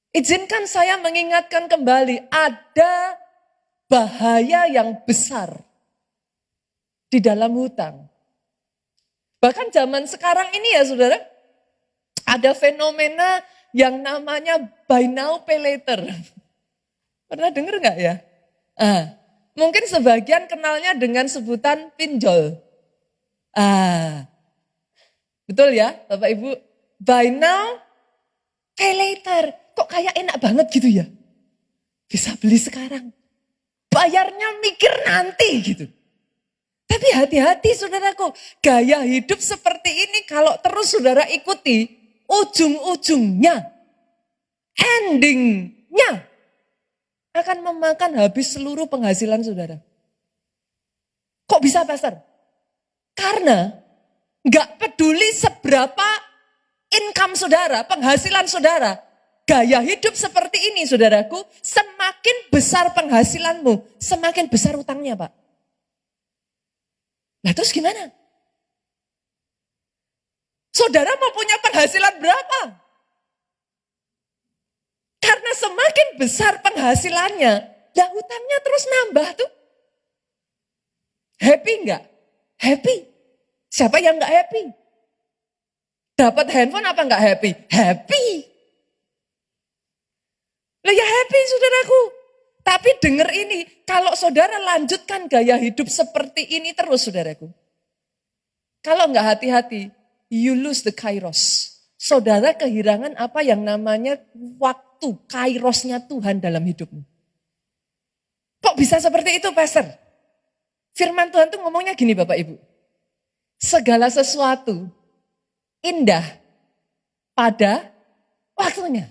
Izinkan saya mengingatkan kembali, ada bahaya yang besar di dalam hutang. Bahkan zaman sekarang ini ya saudara, ada fenomena yang namanya buy now pay later. Pernah dengar nggak ya? Mungkin sebagian kenalnya dengan sebutan pinjol. Betul ya Bapak Ibu? Buy now pay later. Kok kayak enak banget gitu ya? Bisa beli sekarang. Bayarnya mikir nanti gitu. Tapi hati-hati saudaraku, gaya hidup seperti ini kalau terus saudara ikuti, ujung-ujungnya, endingnya akan memakan habis seluruh penghasilan saudara. Kok bisa pastor? Karena gak peduli seberapa income saudara, penghasilan saudara, gaya hidup seperti ini saudaraku, semakin besar penghasilanmu, semakin besar utangnya Pak. Nah terus gimana? Saudara mau punya penghasilan berapa? Karena semakin besar penghasilannya, lah hutangnya terus nambah tuh. Happy enggak? Happy. Siapa yang enggak happy? Dapat handphone apa enggak happy? Happy. Lah ya happy saudaraku. Tapi dengar ini, kalau saudara lanjutkan gaya hidup seperti ini terus saudaraku. Kalau enggak hati-hati, you lose the kairos. Saudara kehilangan apa yang namanya waktu kairosnya Tuhan dalam hidupmu. Kok bisa seperti itu Pastor? Firman Tuhan tuh ngomongnya gini Bapak Ibu. Segala sesuatu indah pada waktunya.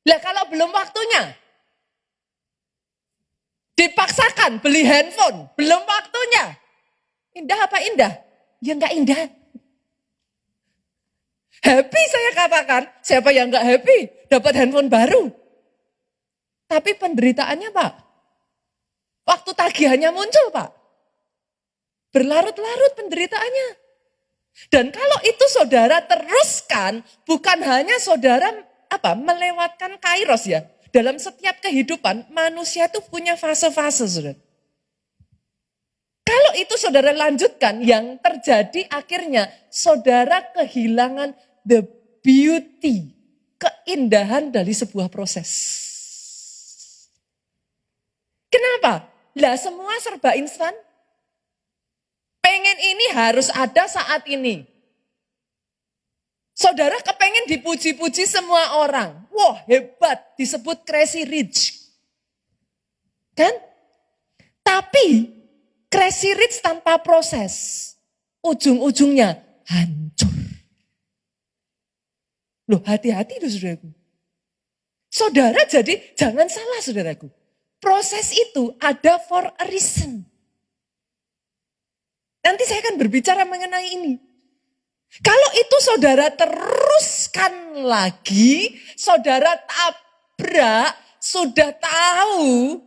Lah kalau belum waktunya, dipaksakan beli handphone, belum waktunya. Indah apa indah? Ya enggak indah. Happy saya katakan, siapa yang enggak happy dapat handphone baru. Tapi penderitaannya Pak, waktu tagihannya muncul Pak, berlarut-larut penderitaannya. Dan kalau itu saudara teruskan, bukan hanya saudara melewatkan kairos ya. Dalam setiap kehidupan, manusia itu punya fase-fase saudara. Kalau itu saudara lanjutkan, yang terjadi akhirnya saudara kehilangan the beauty, keindahan dari sebuah proses. Kenapa? Lah semua serba instan. Pengen ini harus ada saat ini. Saudara kepengen dipuji-puji semua orang. Wah hebat, disebut crazy rich. Kan? Tapi crazy rich tanpa proses, ujung-ujungnya hancur. Loh hati-hati loh saudaraku. Saudara jadi jangan salah saudaraku. Proses itu ada for a reason. Nanti saya akan berbicara mengenai ini. Kalau itu saudara teruskan lagi, saudara tabrak, sudah tahu,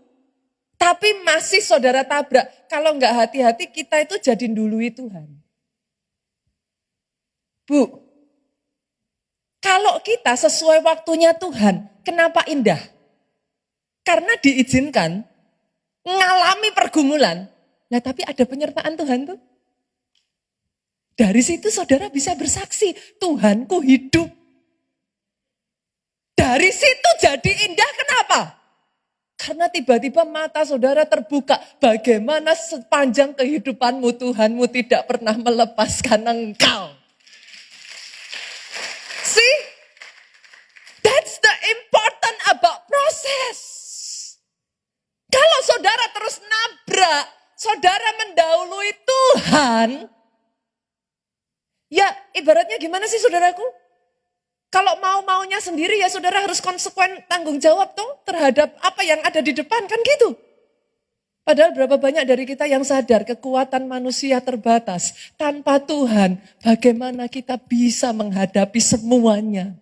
tapi masih saudara tabrak. Kalau enggak hati-hati kita itu jadi dului Tuhan. Bu, kalau kita sesuai waktunya Tuhan, kenapa indah? Karena diizinkan ngalami pergumulan. Nah tapi ada penyertaan Tuhan tuh. Dari situ saudara bisa bersaksi, Tuhanku hidup. Dari situ jadi indah, kenapa? Karena tiba-tiba mata saudara terbuka, bagaimana sepanjang kehidupanmu Tuhanmu tidak pernah melepaskan engkau. See? That's the important about process. Kalau saudara terus nabrak, saudara mendahului Tuhan, ya ibaratnya gimana sih saudaraku? Kalau mau-maunya sendiri ya saudara harus konsekuen tanggung jawab tuh terhadap apa yang ada di depan kan gitu. Padahal berapa banyak dari kita yang sadar kekuatan manusia terbatas. Tanpa Tuhan bagaimana kita bisa menghadapi semuanya.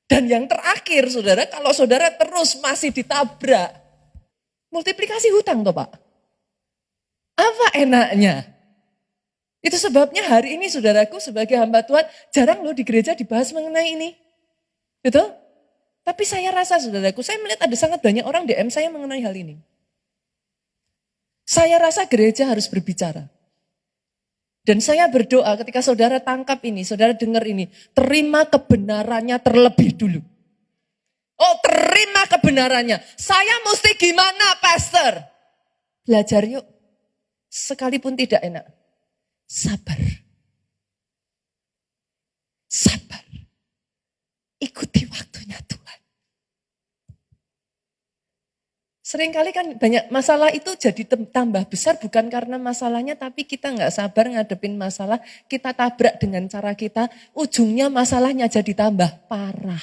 Dan yang terakhir saudara, kalau saudara terus masih ditabrak, multiplikasi hutang toh Pak. Apa enaknya? Itu sebabnya hari ini saudaraku sebagai hamba Tuhan jarang loh di gereja dibahas mengenai ini. Gitu? Tapi saya rasa saudaraku, saya melihat ada sangat banyak orang DM saya mengenai hal ini. Saya rasa gereja harus berbicara. Dan saya berdoa ketika saudara tangkap ini, saudara dengar ini, terima kebenarannya terlebih dulu. Oh, terima kebenarannya. Saya mesti gimana, pastor? Belajar yuk. Sekalipun tidak enak. Sabar. Sabar. Ikuti waktunya Tuhan. Seringkali kan banyak masalah itu jadi tambah besar bukan karena masalahnya, tapi kita nggak sabar ngadepin masalah, kita tabrak dengan cara kita, ujungnya masalahnya jadi tambah parah.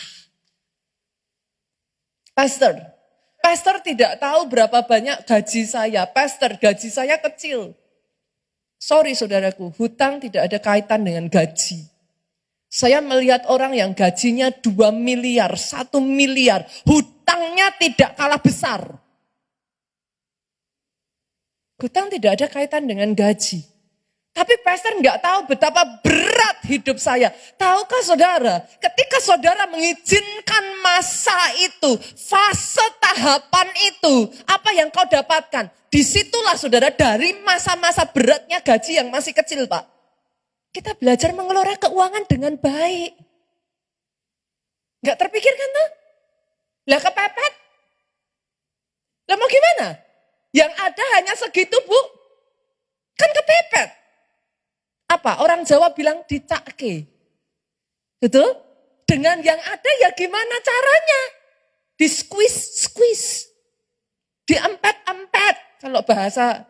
Pastor tidak tahu berapa banyak gaji saya, pastor gaji saya kecil. Sorry saudaraku, hutang tidak ada kaitan dengan gaji. Saya melihat orang yang gajinya 2 miliar, 1 miliar, hutangnya tidak kalah besar. Hutang tidak ada kaitan dengan gaji. Tapi pastor nggak tahu betapa berat hidup saya. Tahukah saudara, ketika saudara mengizinkan masa itu, fase tahapan itu, apa yang kau dapatkan? Disitulah saudara dari masa-masa beratnya gaji yang masih kecil, Pak. Kita belajar mengelola keuangan dengan baik. Nggak terpikirkan tuh? Lah kepepet? Lah mau gimana? Yang ada hanya segitu, Bu. Kan kepepet. Apa? Orang Jawa bilang dicake. Betul? Dengan yang ada ya gimana caranya? Di squeeze. Diempet-empet. Kalau bahasa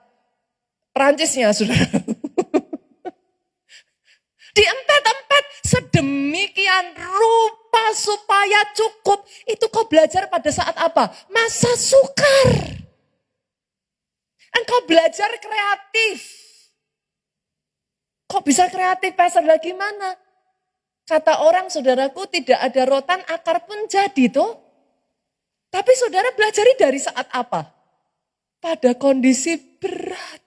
Perancisnya, saudara. Diempet-empet sedemikian rupa supaya cukup. Itu kau belajar pada saat apa? Masa sukar. Engkau belajar kreatif. Kok bisa kreatif, pastor? Lah gimana? Kata orang, saudaraku, tidak ada rotan, akar pun jadi tuh. Tapi saudara belajari dari saat apa? Pada kondisi berat.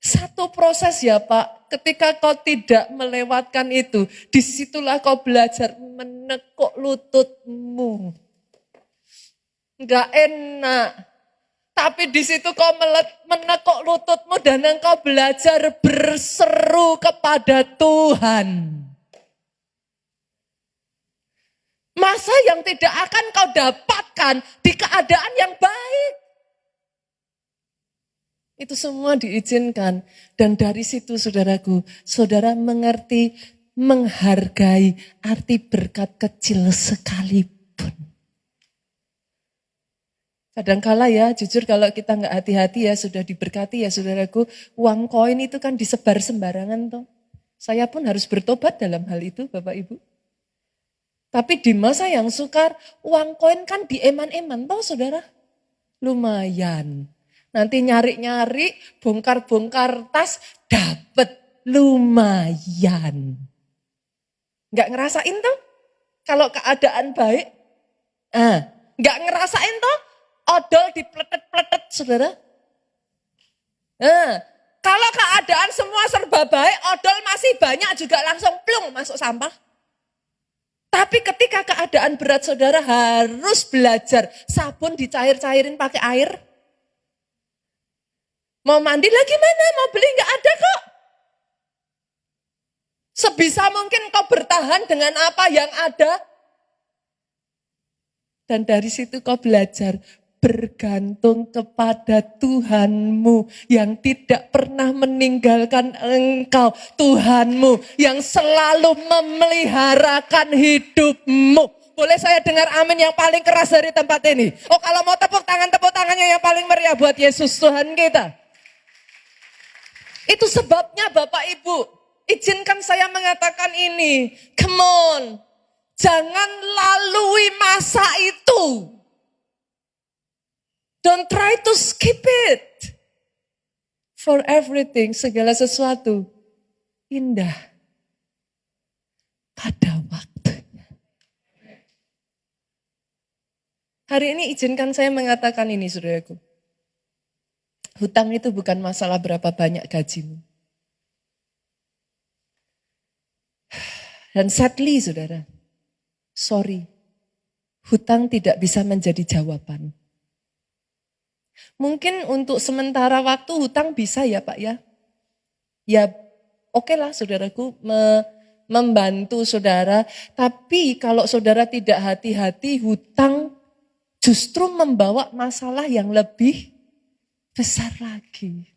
Satu proses ya Pak, ketika kau tidak melewatkan itu, disitulah kau belajar menekuk lututmu. Enggak enak. Tapi di situ kau menekuk lututmu dan engkau belajar berseru kepada Tuhan. Masa yang tidak akan kau dapatkan di keadaan yang baik. Itu semua diizinkan. Dan dari situ saudaraku, saudara mengerti, menghargai arti berkat kecil sekalipun. Kadangkala ya, jujur kalau kita nggak hati-hati ya, sudah diberkati ya saudaraku, uang koin itu kan disebar sembarangan toh. Saya pun harus bertobat dalam hal itu Bapak Ibu. Tapi di masa yang sukar, uang koin kan dieman-eman toh saudara. Lumayan. Nanti nyari-nyari, bongkar-bongkar tas, dapat lumayan. Nggak ngerasain toh? Kalau keadaan baik, nggak ngerasain toh? Odol dipletet-pletet, saudara. Kalau keadaan semua serba baik, odol masih banyak juga langsung plung masuk sampah. Tapi ketika keadaan berat, saudara harus belajar. Sabun dicair-cairin pakai air. Mau mandi lagi mana? Mau beli nggak ada kok. Sebisa mungkin kau bertahan dengan apa yang ada. Dan dari situ kau belajar bergantung kepada Tuhanmu yang tidak pernah meninggalkan engkau. Tuhanmu yang selalu memeliharakan hidupmu. Boleh saya dengar amin yang paling keras dari tempat ini? Oh kalau mau tepuk tangannya yang paling meriah buat Yesus Tuhan kita. Itu sebabnya Bapak Ibu, izinkan saya mengatakan ini. Come on, jangan lalui masa itu. Don't try to skip it. For everything, segala sesuatu indah pada waktunya. Hari ini izinkan saya mengatakan ini, saudaraku. Hutang itu bukan masalah berapa banyak gajimu. Dan sadly saudara, sorry, hutang tidak bisa menjadi jawaban. Mungkin untuk sementara waktu hutang bisa ya Pak ya. Ya oke lah saudaraku membantu saudara. Tapi kalau saudara tidak hati-hati, hutang justru membawa masalah yang lebih besar lagi.